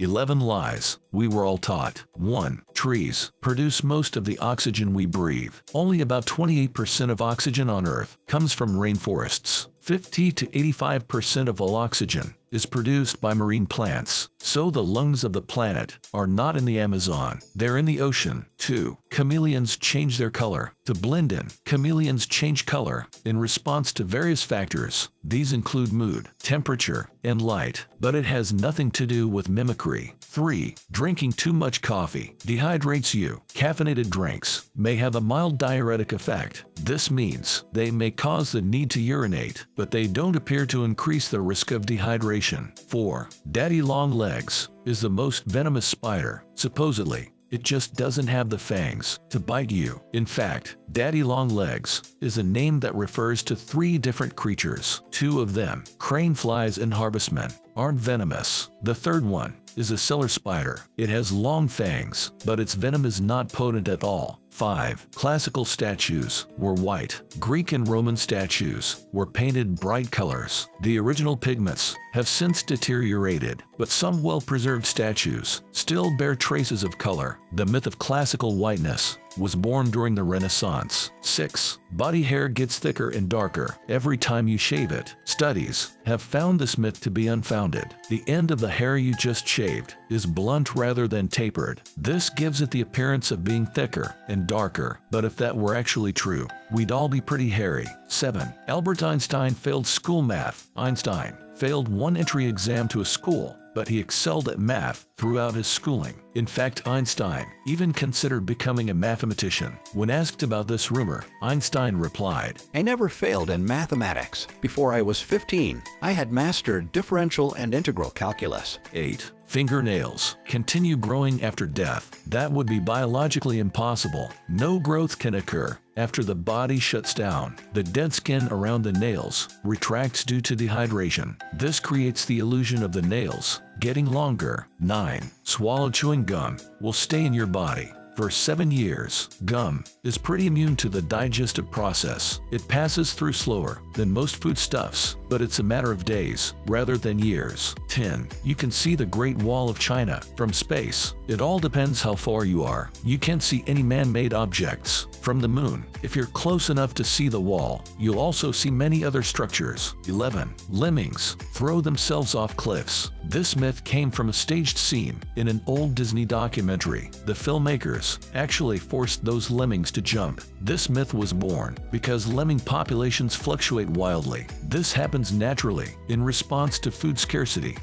11 lies we were all taught. 1. Trees produce most of the oxygen we breathe. Only about 28% of oxygen on Earth comes from rainforests. 50 to 85% of all oxygen is produced by marine plants. So the lungs of the planet are not in the Amazon, they're in the ocean. 2. Chameleons change their color to blend in. Chameleons change color in response to various factors. These include mood, temperature, and light, but it has nothing to do with mimicry. 3. Drinking too much coffee dehydrates you. Caffeinated drinks may have a mild diuretic effect. This means they may cause the need to urinate, but they don't appear to increase the risk of dehydration. 4. Daddy long legs is the most venomous spider. Supposedly, it just doesn't have the fangs to bite you. In fact, daddy long legs is a name that refers to 3 different creatures. 2 of them, crane flies and harvestmen, aren't venomous. The third one is a cellar spider. It has long fangs, but its venom is not potent at all. 5. Classical statues were white. Greek and Roman statues were painted bright colors. The original pigments have since deteriorated, but some well-preserved statues still bear traces of color. The myth of classical whiteness was born during the Renaissance. 6. Body hair gets thicker and darker every time you shave it. Studies have found this myth to be unfounded. The end of the hair you just shaved is blunt rather than tapered. This gives it the appearance of being thicker and darker, but if that were actually true, we'd all be pretty hairy. 7. Albert Einstein failed school math. Einstein failed one entry exam to a school, but he excelled at math throughout his schooling. In fact, Einstein even considered becoming a mathematician. When asked about this rumor, Einstein replied, "I never failed in mathematics. Before I was 15, I had mastered differential and integral calculus." 8. Fingernails continue growing after death. That would be biologically impossible. No growth can occur after the body shuts down. The dead skin around the nails retracts due to dehydration. This creates the illusion of the nails getting longer. 9. Swallow chewing gum will stay in your body for 7 years. Gum is pretty immune to the digestive process. It passes through slower than most foodstuffs, but it's a matter of days rather than years. 10. You can see the Great Wall of China from space. It all depends how far you are. You can't see any man-made objects from the moon. If you're close enough to see the wall, you'll also see many other structures. 11. Lemmings throw themselves off cliffs. This myth came from a staged scene in an old Disney documentary. The filmmakers actually forced those lemmings to jump. This myth was born because lemming populations fluctuate wildly. This happens naturally in response to food scarcity